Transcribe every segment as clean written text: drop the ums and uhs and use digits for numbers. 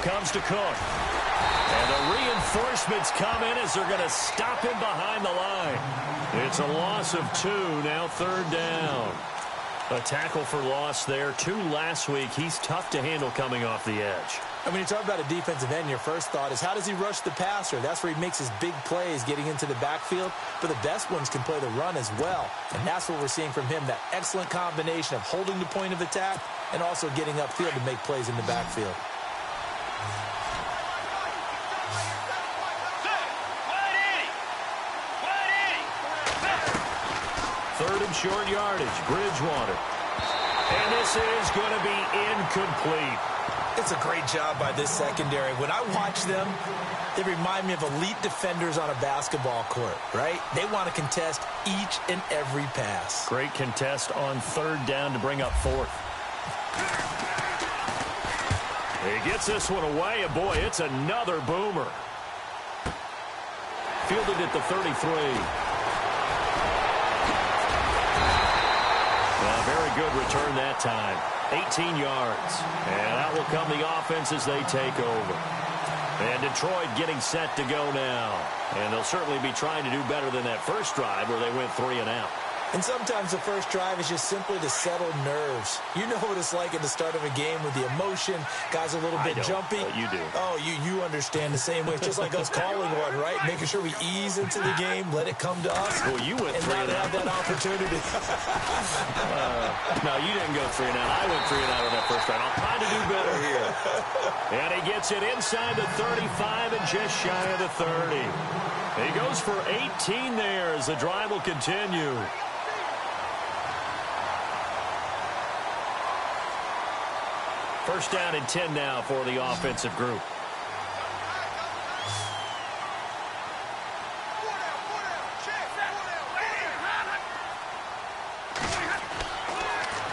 comes to Cook. And the reinforcements come in as they're going to stop him behind the line. It's a loss of 2, now 3rd down. A tackle for loss there. 2 last week. He's tough to handle coming off the edge. And when you talk about a defensive end, your first thought is how does he rush the passer? That's where he makes his big plays getting into the backfield. But the best ones can play the run as well. And that's what we're seeing from him, that excellent combination of holding the point of attack and also getting upfield to make plays in the backfield. Third and short yardage, Bridgewater. And this is going to be incomplete. It's a great job by this secondary. When I watch them, they remind me of elite defenders on a basketball court, right? They want to contest each and every pass. Great contest on 3rd down to bring up 4th. He gets this one away, and boy, it's another boomer. Fielded at the 33. Very good return that time. 18 yards. And out will come the offense as they take over. And Detroit getting set to go now. And they'll certainly be trying to do better than that first drive where they went 3 and out. And sometimes the first drive is just simply to settle nerves. You know what it's like at the start of a game with the emotion. Guys are a little bit jumpy. You do. Oh, you understand the same way. It's just like us calling one, right? Making sure we ease into the game, let it come to us. Well, you went 3 and out. And not have that opportunity. No, you didn't go 3 and out. I went 3 and out on that first drive. I'll try to do better here. And he gets it inside the 35 and just shy of the 30. He goes for 18 there as the drive will continue. First down and 10 now for the offensive group.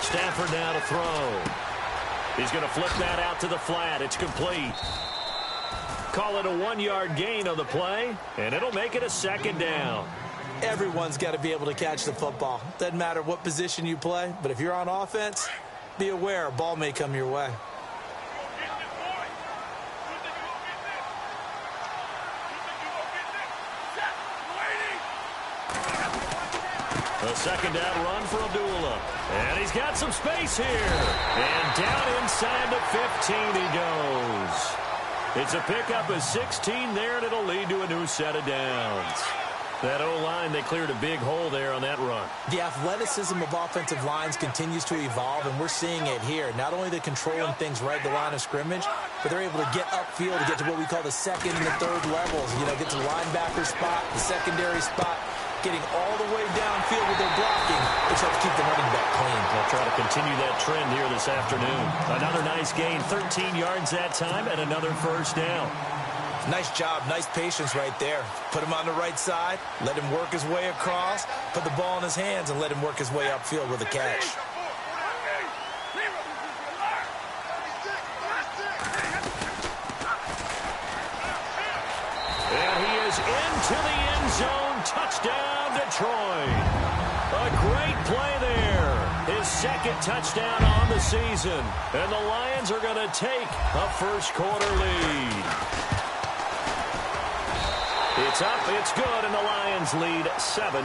Stafford now to throw. He's going to flip that out to the flat. It's complete. Call it a 1-yard gain on the play, and it'll make it a 2nd down. Everyone's got to be able to catch the football. Doesn't matter what position you play, but if you're on offense, be aware a ball may come your way. A 2nd down run for Abdullah. And he's got some space here. And down inside the 15 he goes. It's a pickup of 16 there, and it'll lead to a new set of downs. That O-line, they cleared a big hole there on that run. The athleticism of offensive lines continues to evolve, and we're seeing it here. Not only are they controlling things right at the line of scrimmage, but they're able to get upfield to get to what we call the 2nd and the 3rd levels. You know, get to the linebacker spot, the secondary spot, getting all the way downfield with their blocking, which helps keep the running back clean. They'll try to continue that trend here this afternoon. Another nice gain, 13 yards that time, and another first down. Nice job, nice patience right there. Put him on the right side, let him work his way across, put the ball in his hands, and let him work his way upfield with a catch. And he is into the end zone. Touchdown, Detroit. A great play there. His 2nd touchdown on the season. And the Lions are going to take a first-quarter lead. It's up, it's good, and the Lions lead 7-0.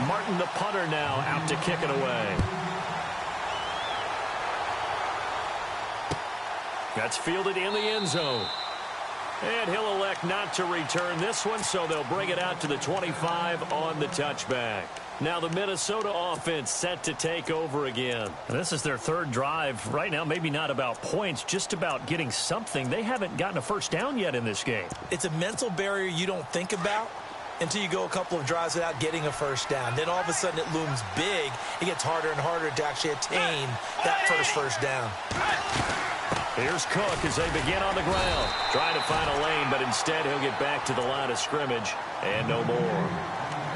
Martin, the punter, now out to kick it away. That's fielded in the end zone. And he'll elect not to return this one, so they'll bring it out to the 25 on the touchback. Now the Minnesota offense set to take over again. And this is their 3rd drive. Right now, maybe not about points, just about getting something. They haven't gotten a first down yet in this game. It's a mental barrier you don't think about until you go a couple of drives without getting a first down. Then all of a sudden it looms big. It gets harder and harder to actually attain that first down. Here's Cook as they begin on the ground. Trying to find a lane, but instead he'll get back to the line of scrimmage and no more.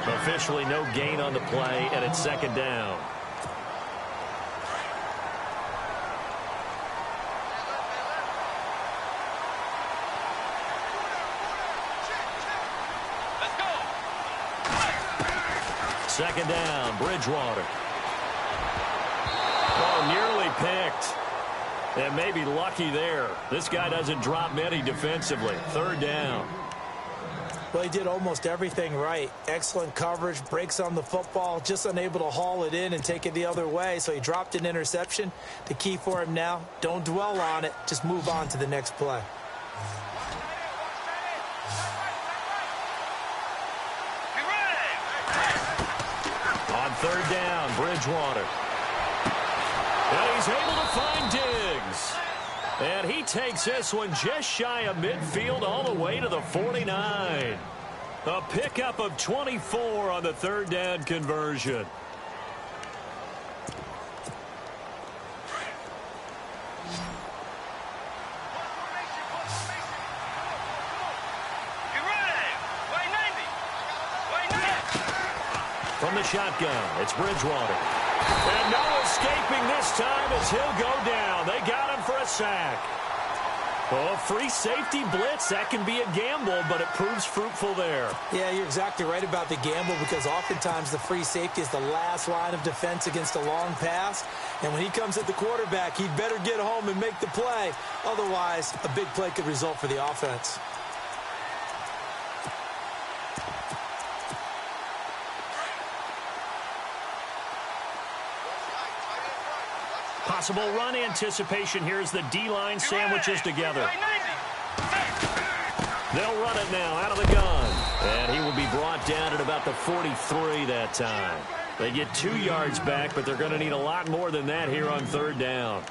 Officially no gain on the play, and it's 2nd down. Let's go. 2nd down, Bridgewater. And maybe lucky there. This guy doesn't drop many defensively. Third down. Well, he did almost everything right. Excellent coverage, breaks on the football, just unable to haul it in and take it the other way. So he dropped an interception. The key for him now, don't dwell on it. Just move on to the next play. On third down, Bridgewater. And he's able to find Diggs. And he takes this one just shy of midfield all the way to the 49. A pickup of 24 on the third down conversion. From the shotgun, it's Bridgewater. And no escaping this time as he'll go down. They got him for a sack. Oh, free safety blitz, that can be a gamble, but it proves fruitful there. Yeah, you're exactly right about the gamble because oftentimes the free safety is the last line of defense against a long pass. And when he comes at the quarterback, he'd better get home and make the play. Otherwise, a big play could result for the offense. Possible run anticipation here as the D-line sandwiches together. They'll run it now out of the gun. And he will be brought down at about the 43 that time. They get 2 yards back, but they're going to need a lot more than that here on third down.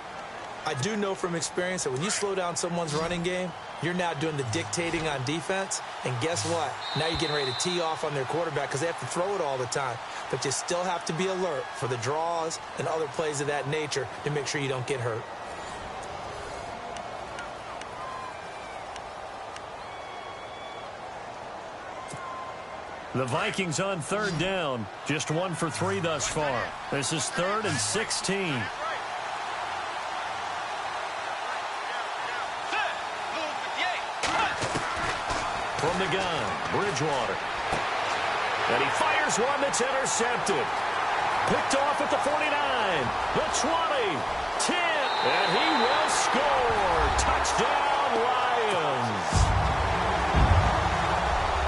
I do know from experience that when you slow down someone's running game, you're now doing the dictating on defense. And guess what? Now you're getting ready to tee off on their quarterback because they have to throw it all the time. But you still have to be alert for the draws and other plays of that nature to make sure you don't get hurt. The Vikings on third down. Just 1 for 3 thus far. This is 3rd and 16. From the gun, Bridgewater. And he fires one that's intercepted. Picked off at the 49, the 20, 10, and he will score. Touchdown, Lions.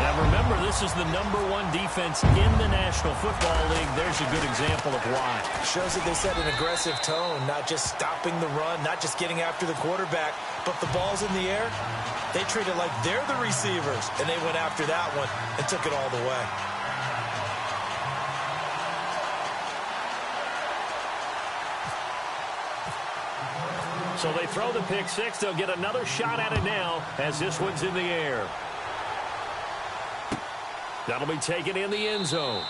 Now remember, this is the #1 defense in the National Football League. There's a good example of why. Shows that they set an aggressive tone, not just stopping the run, not just getting after the quarterback, but the ball's in the air. They treat it like they're the receivers, and they went after that one and took it all the way. So they throw the pick six. They'll get another shot at it now as this one's in the air. That'll be taken in the end zone.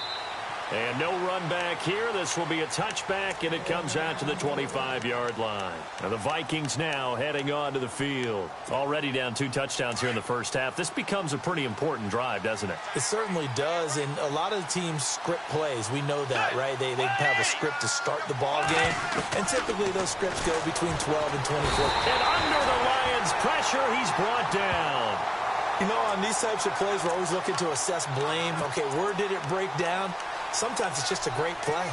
And no run back here. This will be a touchback, and it comes out to the 25-yard line. And the Vikings now heading onto the field. Already down 2 touchdowns here in the first half. This becomes a pretty important drive, doesn't it? It certainly does, and a lot of teams script plays. We know that, right? They have a script to start the ball game, and typically those scripts go between 12 and 24. And under the Lions' pressure, he's brought down. You know, on these types of plays, we're always looking to assess blame. Okay, where did it break down? Sometimes it's just a great play.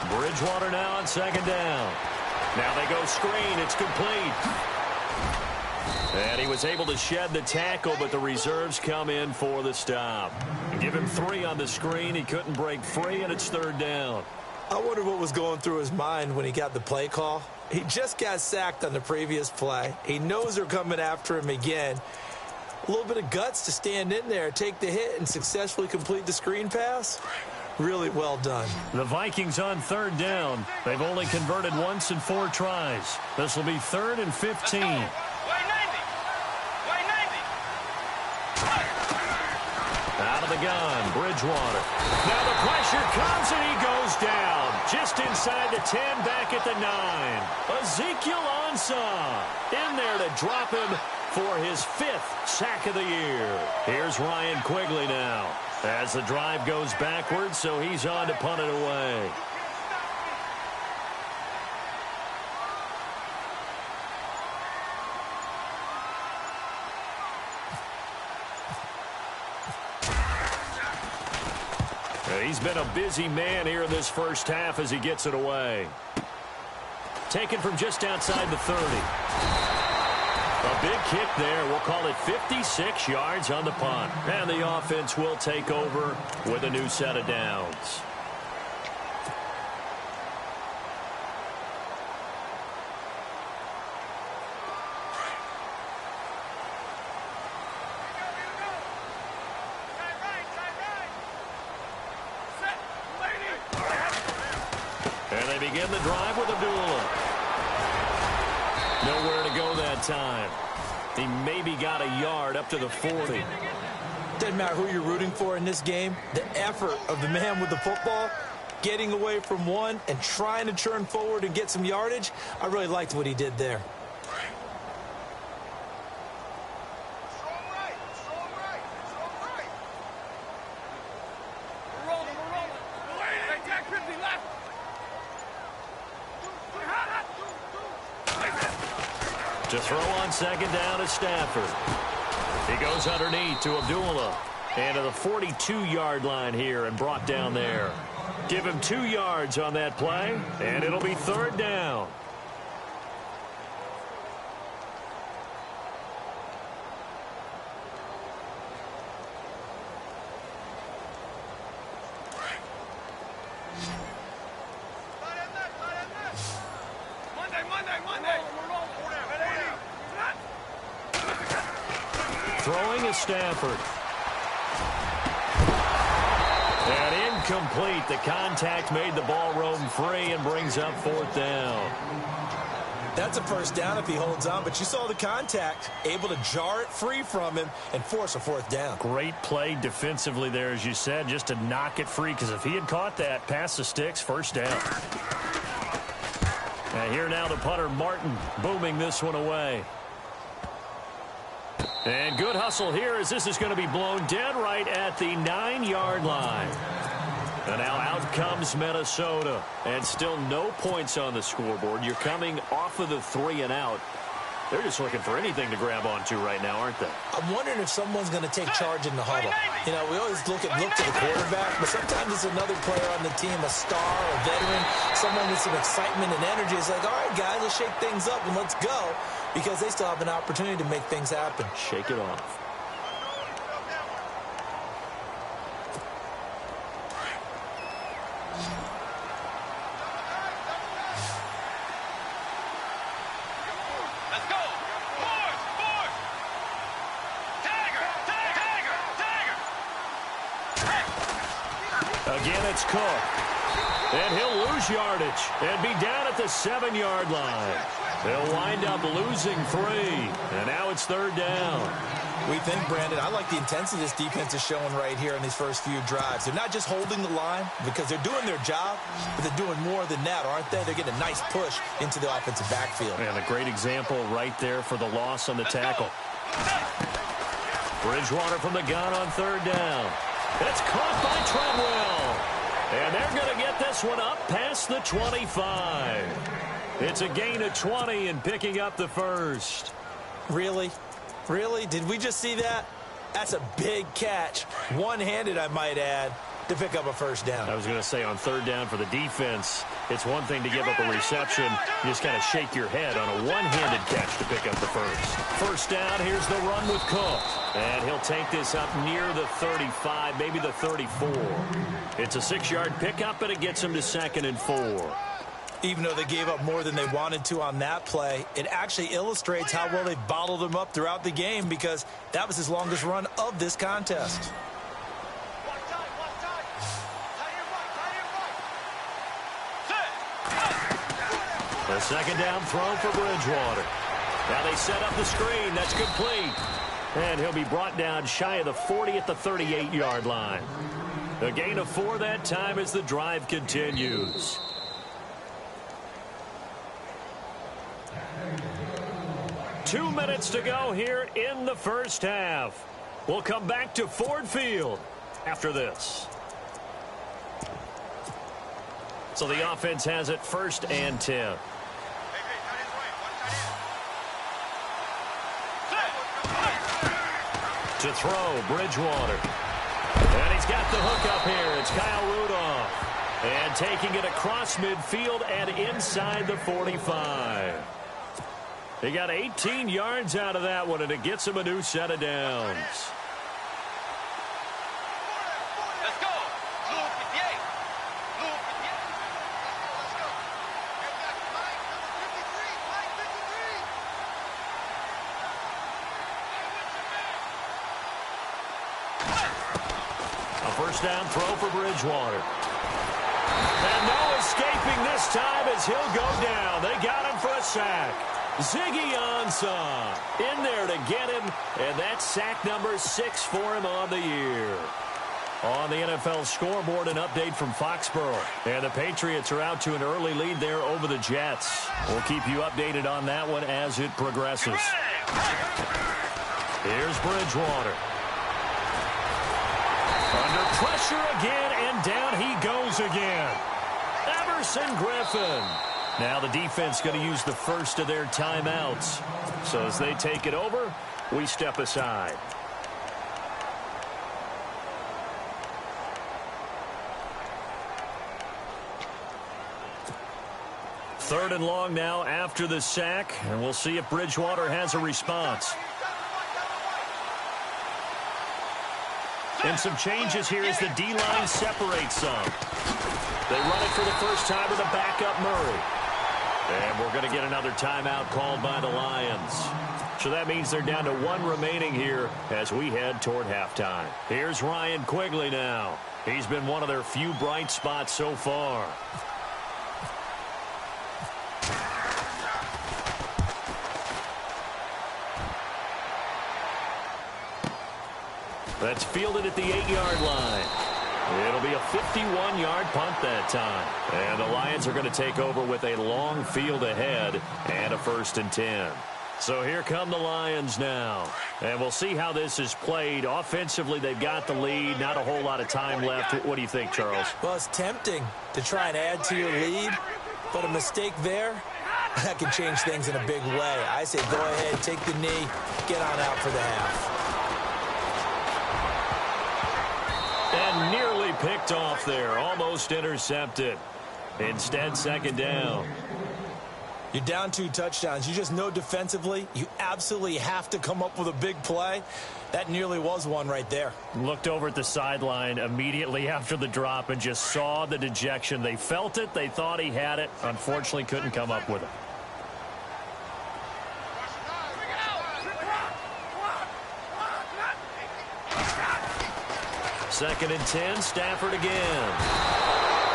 Bridgewater now on second down. Now they go screen. It's complete. And he was able to shed the tackle, but the reserves come in for the stop. Give him 3 on the screen. He couldn't break free, and it's third down. I wonder what was going through his mind when he got the play call. He just got sacked on the previous play. He knows they're coming after him again. A little bit of guts to stand in there, take the hit, and successfully complete the screen pass. Really well done. The Vikings on third down. They've only converted once in 4 tries. This will be 3rd and 15. Out of the gun, Bridgewater. Now the pressure comes and he goes down. Just inside the 10, back at the 9. Ezekiel Ansah in there to drop him for his 5th sack of the year. Here's Ryan Quigley now as the drive goes backwards, so he's on to punt it away. He's been a busy man here in this first half as he gets it away. Taken from just outside the 30. A big kick there. We'll call it 56 yards on the punt. And the offense will take over with a new set of downs. Begin the drive with Abdullah. Nowhere to go that time. He maybe got a yard up to the 40. Doesn't matter who you're rooting for in this game. The effort of the man with the football, getting away from one and trying to turn forward and get some yardage, I really liked what he did there. To throw on second down is Stafford. He goes underneath to Abdullah. And to the 42-yard line here and brought down there. Give him 2 yards on that play, and it'll be third down. Throwing is Stafford. And incomplete. The contact made the ball roam free and brings up fourth down. That's a first down if he holds on, but you saw the contact, able to jar it free from him and force a fourth down. Great play defensively there, as you said, just to knock it free, because if he had caught that, past the sticks, first down. And here now the punter, Martin, booming this one away. And good hustle here as this is going to be blown dead right at the 9-yard line. And now out comes Minnesota. And still no points on the scoreboard. You're coming off of the 3 and out. They're just looking for anything to grab onto right now, aren't they? I'm wondering if someone's going to take charge in the huddle. You know, we always look to the quarterback, but sometimes it's another player on the team, a star, a veteran, someone with some excitement and energy. It's like, all right, guys, let's shake things up and let's go, because they still have an opportunity to make things happen. Shake it off. Again, it's Cook. And he'll lose yardage and be down at the 7-yard line. They'll wind up losing 3. And now it's third down. We think, Brandon, I like the intensity this defense is showing right here in these first few drives. They're not just holding the line because they're doing their job, but they're doing more than that, aren't they? They're getting a nice push into the offensive backfield. And a great example right there for the loss on the tackle. Bridgewater from the gun on third down. It's caught by Treadwell. And they're going to get this one up past the 25. It's a gain of 20 and picking up the first. Really? Really? Did we just see that? That's a big catch. One-handed, I might add, to pick up a first down. I was going to say on third down for the defense, it's one thing to give up a reception. You just kind of shake your head on a one-handed catch to pick up the first. First down, here's the run with Cook. And he'll take this up near the 35, maybe the 34. It's a 6-yard pickup, and it gets him to 2nd and 4. Even though they gave up more than they wanted to on that play, it actually illustrates how well they bottled him up throughout the game, because that was his longest run of this contest. A second down throw for Bridgewater. Now they set up the screen. That's complete. And he'll be brought down shy of the 40 at the 38-yard line. A gain of 4 that time as the drive continues. Two minutes to go here in the first half. We'll come back to Ford Field after this. So the offense has it 1st and 10. To throw, Bridgewater. And he's got the hookup here. It's Kyle Rudolph. And taking it across midfield and inside the 45. He got 18 yards out of that one, and it gets him a new set of downs. Let's go. A first down throw for Bridgewater. And no escaping this time as he'll go down. They got him for a sack. Ziggy Ansah in there to get him, and that's sack number 6 for him on the year. On the NFL scoreboard, an update from Foxborough. And the Patriots are out to an early lead there over the Jets. We'll keep you updated on that one as it progresses. Here's Bridgewater. Under pressure again, and down he goes again. Everson Griffin. Now the defense going to use the first of their timeouts. So as they take it over, we step aside. Third and long now after the sack, and we'll see if Bridgewater has a response. And some changes here as the D-line separates some. They run it for the first time with a backup Murray. And we're going to get another timeout called by the Lions. So that means they're down to 1 remaining here as we head toward halftime. Here's Ryan Quigley now. He's been one of their few bright spots so far. That's fielded at the 8-yard line. It'll be a 51-yard punt that time. And the Lions are going to take over with a long field ahead and a 1st and 10. So here come the Lions now. And we'll see how this is played. Offensively, they've got the lead. Not a whole lot of time left. What do you think, Charles? Well, it's tempting to try and add to your lead, but a mistake there, that can change things in a big way. I say go ahead, take the knee, get on out for the half. And nearly picked off there. Almost intercepted. Instead, 2nd down. You're down 2 touchdowns. You just know defensively you absolutely have to come up with a big play. That nearly was one right there. Looked over at the sideline immediately after the drop and just saw the dejection. They felt it. They thought he had it. Unfortunately, couldn't come up with it. Second and 10, Stafford again.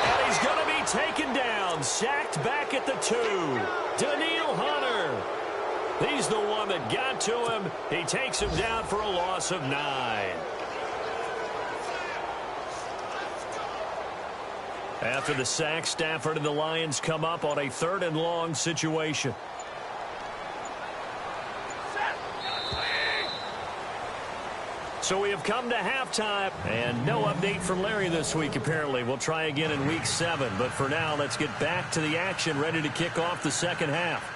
And he's going to be taken down, sacked back at the 2. Daniil Hunter. He's the one that got to him. He takes him down for a loss of 9. After the sack, Stafford and the Lions come up on a 3rd and long situation. So we have come to halftime, and no update from Larry this week, apparently. We'll try again in Week 7, but for now, let's get back to the action, ready to kick off the second half.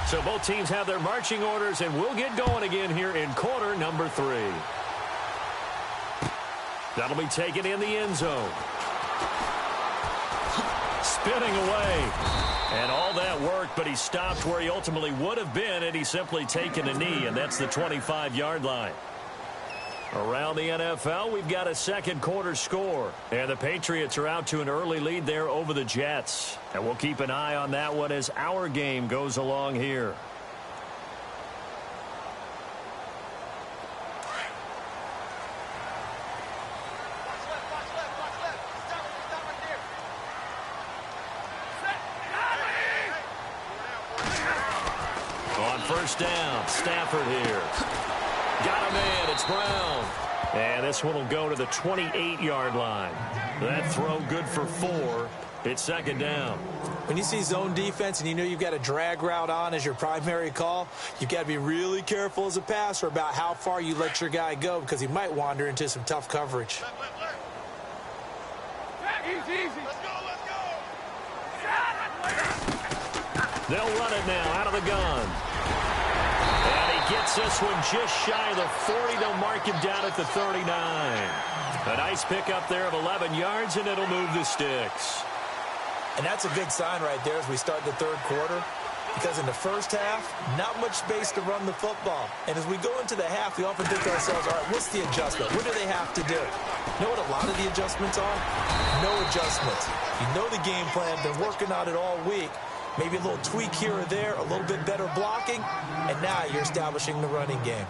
So both teams have their marching orders, and we'll get going again here in quarter number 3. That'll be taken in the end zone. Spinning away. And all that worked, but he stopped where he ultimately would have been had he simply taken a knee, and that's the 25-yard line. Around the NFL, we've got a 2nd quarter score. And the Patriots are out to an early lead there over the Jets. And we'll keep an eye on that one as our game goes along here. On 1st down, Stafford here. Got a man, it's Brown. And this one will go to the 28-yard line. That throw good for 4. It's second down. When you see zone defense and you know you've got a drag route on as your primary call, you've got to be really careful as a passer about how far you let your guy go because he might wander into some tough coverage. Easy. Let's go. They'll run it now out of the gun. And he gets this one just shy of the 40. They'll mark him down at the 39. A nice pickup there of 11 yards, and it'll move the sticks. And that's a good sign right there as we start the third quarter. Because in the first half, not much space to run the football. And as we go into the half, we often think to ourselves, all right, what's the adjustment? What do they have to do? You know what a lot of the adjustments are? No adjustments. You know the game plan, been working on it all week. Maybe a little tweak here or there, a little bit better blocking, and now you're establishing the running game.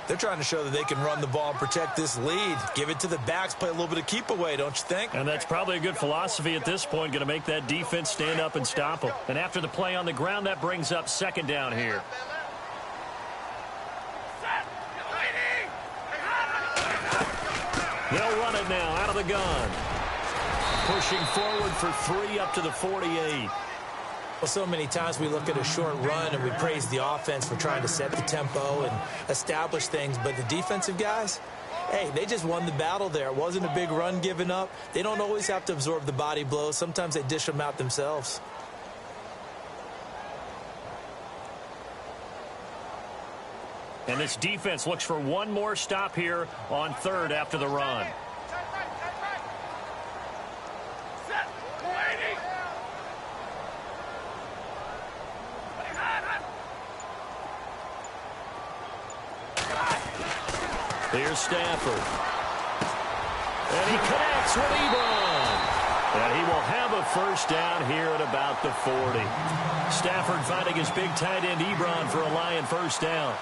They're trying to show that they can run the ball and protect this lead. Give it to the backs, play a little bit of keep away, don't you think? And that's probably a good philosophy at this point, going to make that defense stand up and stop them. And after the play on the ground, that brings up second down here. They'll run it now out of the gun. Pushing forward for 3 up to the 48. Well, so many times we look at a short run and we praise the offense for trying to set the tempo and establish things. But the defensive guys, hey, they just won the battle there. It wasn't a big run given up. They don't always have to absorb the body blows. Sometimes they dish them out themselves. And this defense looks for one more stop here on third after the run. Here's Stafford. And he connects with Ebron. And he will have a first down here at about the 40. Stafford finding his big tight end Ebron for a Lion first down.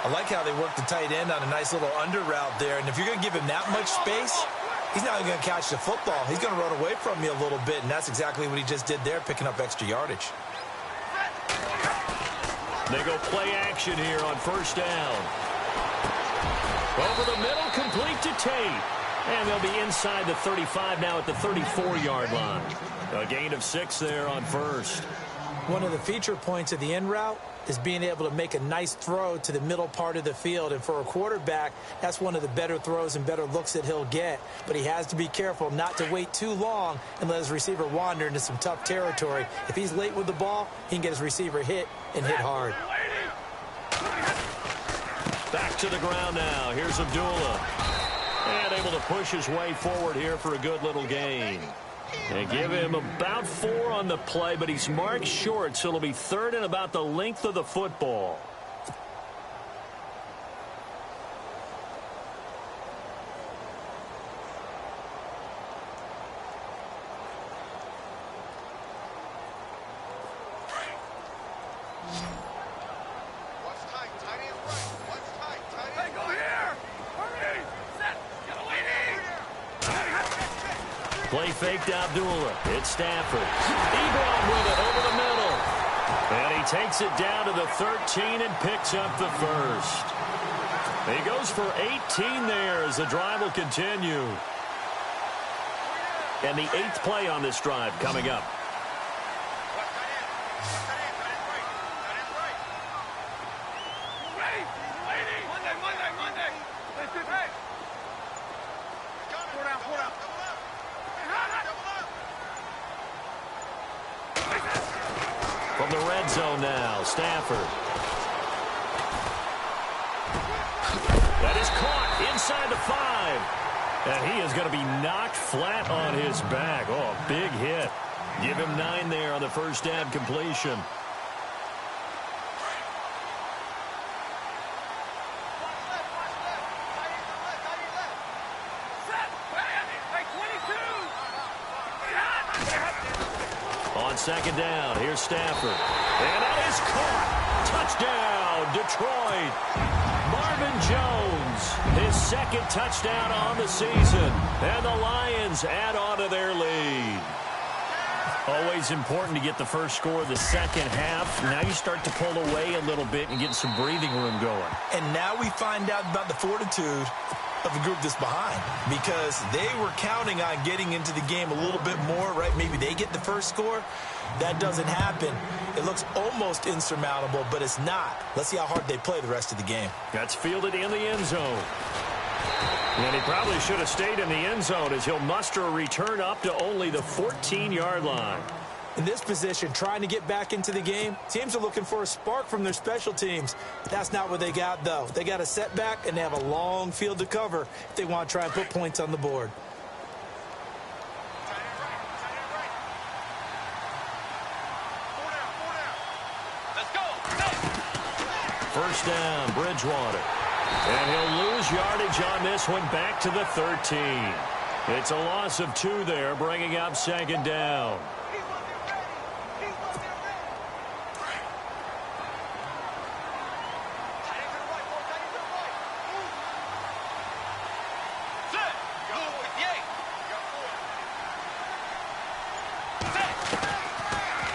I like how they work the tight end on a nice little under route there. And if you're going to give him that much space, he's not going to catch the football. He's going to run away from you a little bit, and that's exactly what he just did there, picking up extra yardage. They go play action here on first down. Over the middle, complete to Tate. And they'll be inside the 35 now at the 34-yard line. A gain of 6 there on first. One of the feature points of the in route is being able to make a nice throw to the middle part of the field. And for a quarterback, that's one of the better throws and better looks that he'll get. But he has to be careful not to wait too long and let his receiver wander into some tough territory. If he's late with the ball, he can get his receiver hit and hit hard. Back to the ground now. Here's Abdullah. And able to push his way forward here for a good little gain. They give him about 4 on the play, but he's marked short, so it'll be third and about the length of the football. Play faked Abdullah. It's Stafford. Ebron with it over the middle. And he takes it down to the 13 and picks up the first. He goes for 18 there as the drive will continue. And the 8th play on this drive coming up. From the red zone now, Stafford. That is caught inside the 5. And he is going to be knocked flat on his back. Oh, a big hit. Give him 9 there on the first down completion. On second down, here's Stafford. And that is caught. Touchdown, Detroit. Marvin Jones, his second touchdown on the season. And the Lions add on to their lead. Always important to get the first score of the second half. Now you start to pull away a little bit and get some breathing room going. And now we find out about the fortitude of a group that's behind because they were counting on getting into the game a little bit more, right? Maybe they get the first score. That doesn't happen. It looks almost insurmountable, but it's not. Let's see how hard they play the rest of the game. That's fielded in the end zone. And he probably should have stayed in the end zone as he'll muster a return up to only the 14-yard line. In this position, trying to get back into the game, teams are looking for a spark from their special teams. That's not what they got, though. They got a setback, and they have a long field to cover if they want to try and put points on the board. First down, Bridgewater. And he'll lose yardage on this one back to the 13. It's a loss of 2 there, bringing up second down.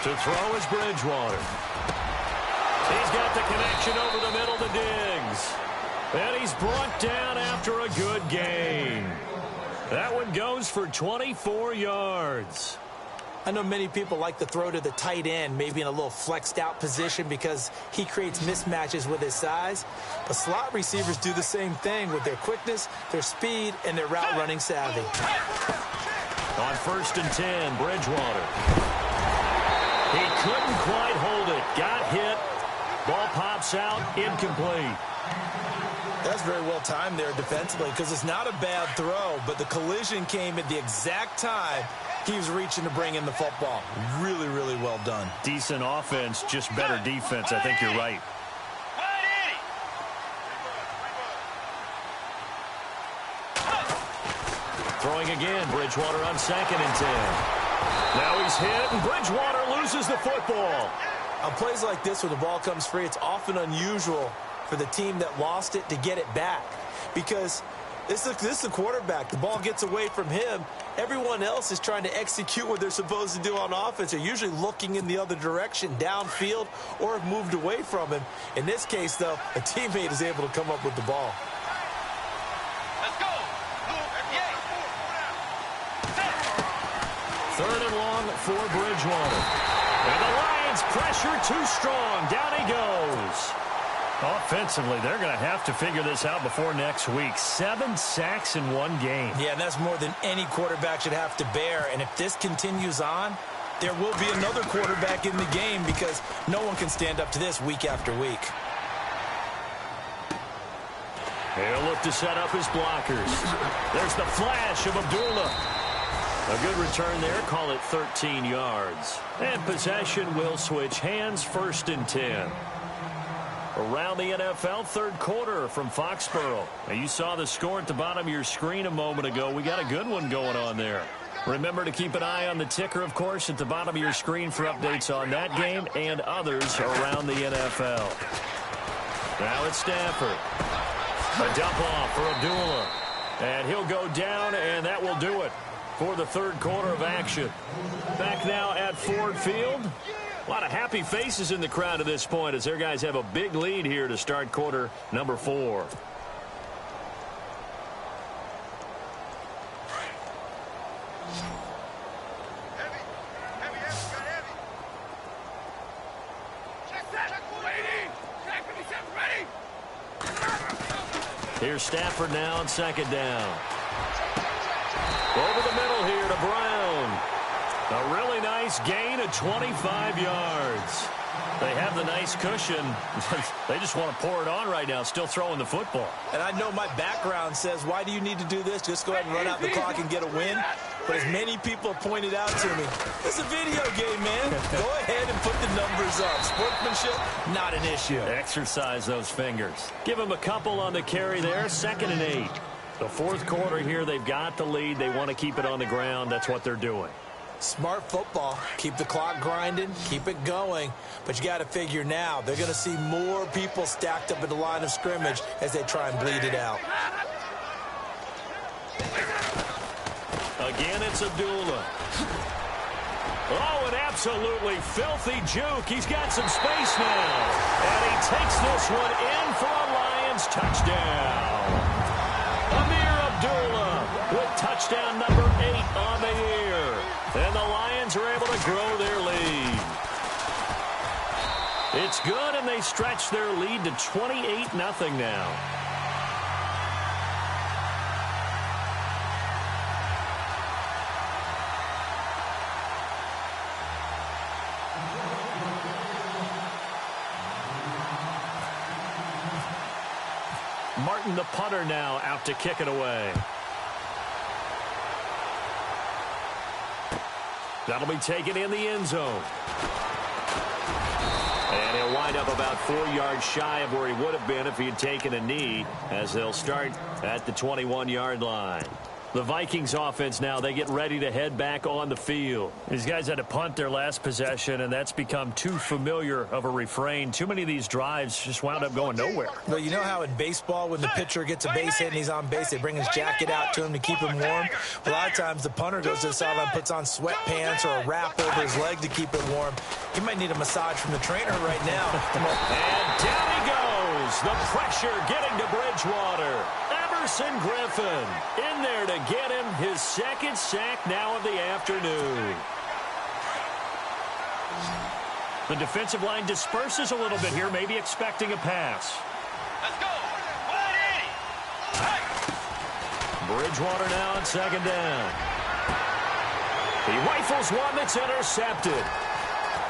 To throw is Bridgewater. He's got the connection over the middle to Diggs. And he's brought down after a good gain. That one goes for 24 yards. I know many people like to throw to the tight end, maybe in a little flexed out position because he creates mismatches with his size. But slot receivers do the same thing with their quickness, their speed, and their route running savvy. On 1st and 10, Bridgewater. He couldn't quite hold it. Got hit. Ball pops out. Incomplete. That's very well timed there defensively because it's not a bad throw, but the collision came at the exact time he was reaching to bring in the football. Really, really well done. Decent offense, just better defense. I think you're right. Throwing again, Bridgewater on 2nd and 10. Now he's hit, and Bridgewater loses the football. On plays like this where the ball comes free, it's often unusual for the team that lost it to get it back because this is the quarterback. The ball gets away from him. Everyone else is trying to execute what they're supposed to do on offense. They're usually looking in the other direction, downfield, or have moved away from him. In this case, though, a teammate is able to come up with the ball. Let's go. 3rd and long for Bridgewater. And the Lions pressure too strong. Down he goes. Offensively, they're going to have to figure this out before next week. 7 sacks in one game. Yeah, and that's more than any quarterback should have to bear. And if this continues on, there will be another quarterback in the game because no one can stand up to this week after week. He'll look to set up his blockers. There's the flash of Abdullah. A good return there. Call it 13 yards. And possession will switch hands. 1st and 10. Around the NFL, 3rd quarter from Foxborough. Now, you saw the score at the bottom of your screen a moment ago. We got a good one going on there. Remember to keep an eye on the ticker, of course, at the bottom of your screen for updates on that game and others around the NFL. Now it's Stafford. A dump off for Abdullah. And he'll go down, and that will do it for the 3rd quarter of action. Back now at Ford Field. A lot of happy faces in the crowd at this point as their guys have a big lead here to start quarter number 4. Here's Stafford now on 2nd down. Over the middle here to Brown. A really nice gain of 25 yards. They have the nice cushion. They just want to pour it on right now, still throwing the football. And I know my background says, why do you need to do this? Just go ahead and run out the clock and get a win. But as many people have pointed out to me, it's a video game, man. Go ahead and put the numbers up. Sportsmanship, not an issue. Exercise those fingers. Give them a couple on the carry there. 2nd and 8. The 4th quarter here, they've got the lead. They want to keep it on the ground. That's what they're doing. Smart football. Keep the clock grinding, keep it going. But you got to figure now, they're going to see more people stacked up at the line of scrimmage as they try and bleed it out. Again, it's Abdullah. Oh, an absolutely filthy juke. He's got some space now. And he takes this one in for a Lions touchdown. With touchdown number 8 on the year. And the Lions are able to grow their lead. It's good, and they stretch their lead to 28-0 now. Martin, the punter, now out to kick it away. That'll be taken in the end zone. And he'll wind up about 4 yards shy of where he would have been if he had taken a knee, as they'll start at the 21-yard line. The Vikings offense now, they get ready to head back on the field. These guys had to punt their last possession, and that's become too familiar of a refrain. Too many of these drives just wound up going nowhere. Well, you know how in baseball, when the pitcher gets a base hit and he's on base, they bring his jacket out to him to keep him warm? A lot of times the punter goes to the sideline, puts on sweatpants or a wrap over his leg to keep him warm. He might need a massage from the trainer right now. And down he goes. The pressure getting to Bridgewater. Emerson Griffin in there to get him his second sack now of the afternoon. The defensive line disperses a little bit here, maybe expecting a pass. Let's go. 180. Hey. Bridgewater now on second down. He rifles one that's intercepted.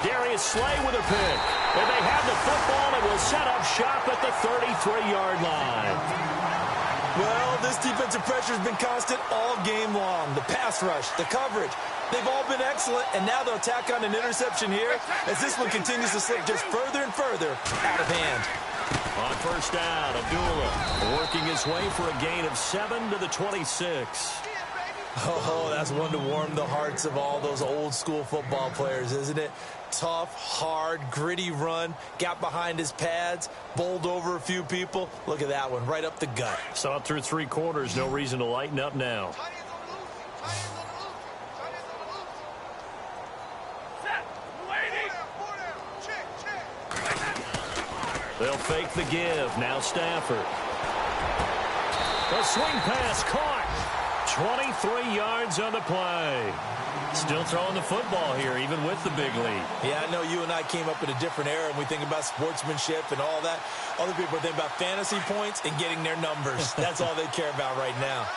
Darius Slay with a pick. And they have the football and will set up shop at the 33-yard line. Well, this defensive pressure has been constant all game long. The pass rush, the coverage, they've all been excellent, and now they'll tack on an interception here as this one continues to slip just further and further out of hand. On first down, Abdullah working his way for a gain of 7 to the 26. Oh, that's one to warm the hearts of all those old-school football players, isn't it? Tough, hard, gritty run, got behind his pads, bowled over a few people. Look at that one, right up the gut. Saw it through 3 quarters, no reason to lighten up now. They'll fake the give. Now Stafford. The swing pass caught. 23 yards on the play. Still throwing the football here, even with the big lead. Yeah, I know you and I came up in a different era, and we think about sportsmanship and all that. Other people think about fantasy points and getting their numbers. That's all they care about right now.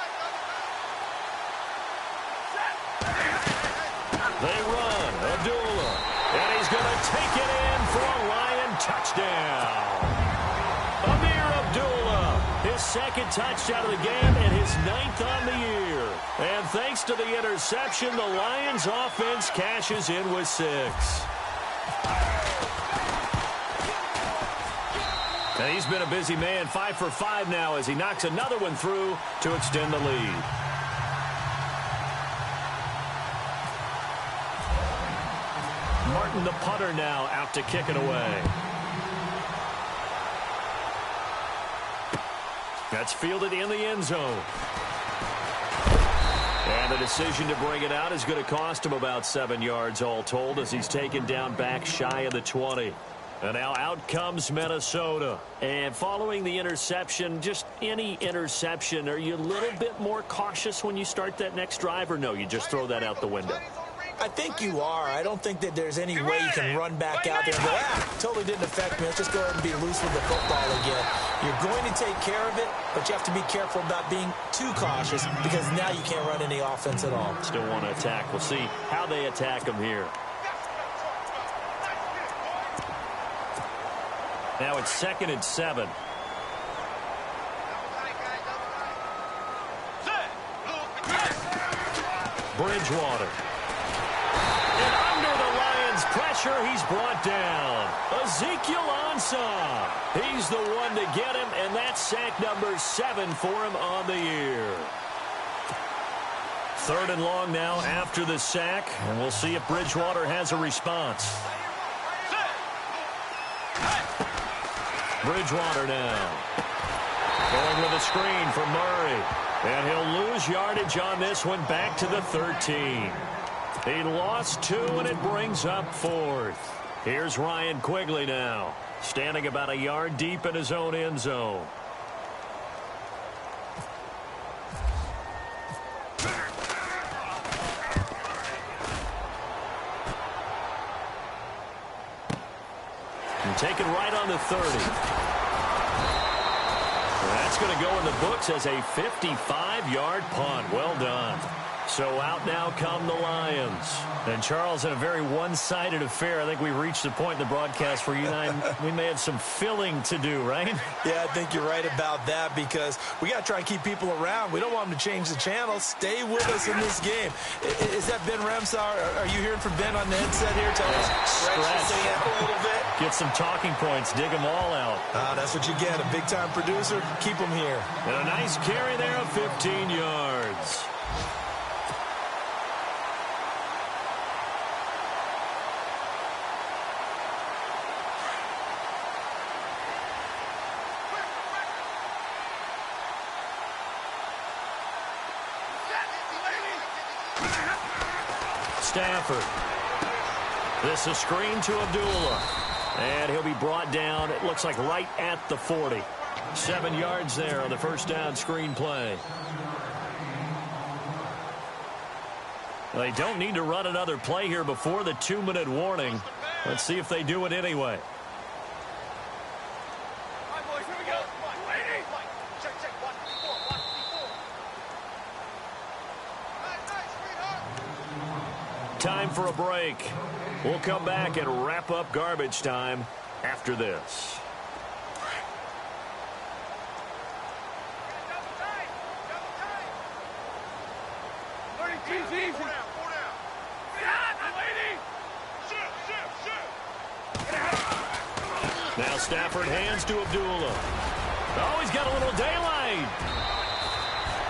They run. Abdullah. And he's going to take it in for a Lion touchdown. His second touchdown of the game and his 9th on the year. And thanks to the interception, the Lions offense cashes in with 6. And he's been a busy man, 5 for 5 now as he knocks another one through to extend the lead. Martin, the punter, now out to kick it away. That's fielded in the end zone. And the decision to bring it out is going to cost him about 7 yards all told as he's taken down back shy of the 20. And now out comes Minnesota. And following the interception, just any interception, are you a little bit more cautious when you start that next drive, or no, you just throw that out the window? I think you are. I don't think that there's any way you can run back out there and go, totally didn't affect me. Let's just go ahead and be loose with the football again. You're going to take care of it, but you have to be careful about being too cautious because now you can't run any offense at all. Still want to attack. We'll see how they attack him here. Now it's 2nd and 7. Bridgewater. And under the Lions' pressure, he's brought down. Ezekiel Ansah. He's the one to get him, and that's sack number 7 for him on the year. 3rd and long now after the sack, and we'll see if Bridgewater has a response. Bridgewater now. Going with a screen for Murray. And he'll lose yardage on this one back to the 13. He lost 2, and it brings up 4th. Here's Ryan Quigley now, standing about a yard deep in his own end zone. Taken right on the 30. That's going to go in the books as a 55-yard punt. Well done. So out now come the Lions. And Charles, in a very one-sided affair, I think we reached the point in the broadcast where you and I, we may have some filling to do, right? Yeah, I think you're right about that because we got to try and keep people around. We don't want them to change the channel. Stay with us in this game. Is that Ben Ramsar? Are you hearing from Ben on the headset here? Tell us, stretch this thing out a little bit. Get some talking points. Dig them all out. That's what you get. A big-time producer. Keep them here. And a nice carry there of 15 yards. Stafford. This is screen to Abdullah. And he'll be brought down, it looks like right at the 40. 7 yards there on the first down screen play. They don't need to run another play here before the 2-minute warning. Let's see if they do it anyway. Time for a break. We'll come back and wrap up garbage time after this. Now Stafford hands to Abdullah. Oh, he's got a little daylight.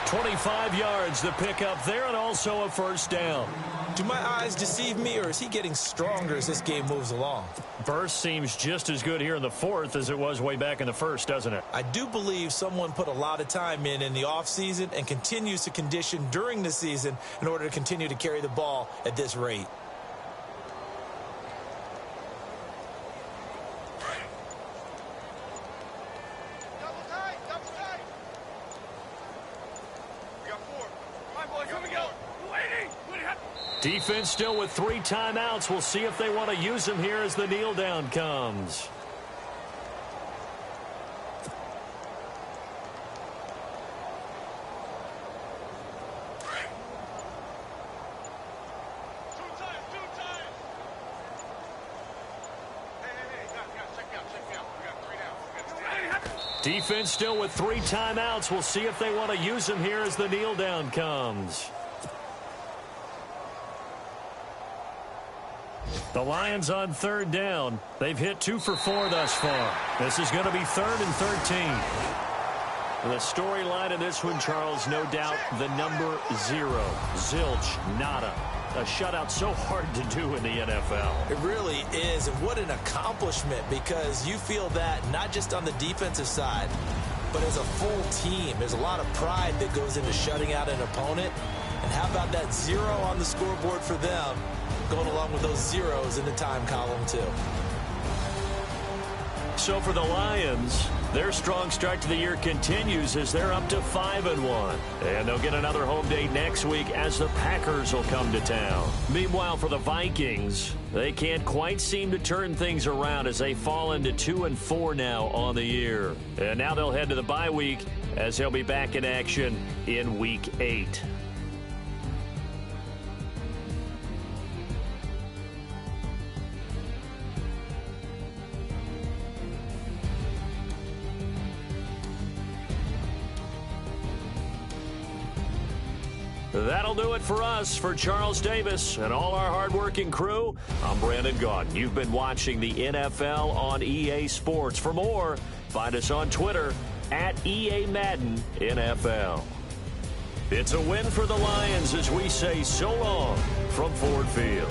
25 yards the pickup there and also a first down. Do my eyes deceive me, or is he getting stronger as this game moves along? Burst seems just as good here in the fourth as it was way back in the first, doesn't it? I do believe someone put a lot of time in the offseason and continues to condition during the season in order to continue to carry the ball at this rate. Defense still with 3 timeouts. We'll see if they want to use them here as the kneel down comes. Defense still with 3 timeouts. We'll see if they want to use them here as the kneel down comes. The Lions on third down. They've hit 2 for 4 thus far. This is going to be 3rd and 13. The storyline of this one, Charles, no doubt the number 0. Zilch, nada. A shutout so hard to do in the NFL. It really is, and what an accomplishment, because you feel that not just on the defensive side, but as a full team. There's a lot of pride that goes into shutting out an opponent. And how about that 0 on the scoreboard for them, going along with those zeros in the time column, too. So for the Lions, their strong start to the year continues as they're up to 5-1. And they'll get another home day next week as the Packers will come to town. Meanwhile, for the Vikings, they can't quite seem to turn things around as they fall into 2-4 now on the year. And now they'll head to the bye week as they'll be back in action in Week 8. That'll do it for us. For Charles Davis and all our hardworking crew, I'm Brandon Gaudin. You've been watching the NFL on EA Sports. For more, find us on Twitter at EA Madden NFL. It's a win for the Lions as we say so long from Ford Field.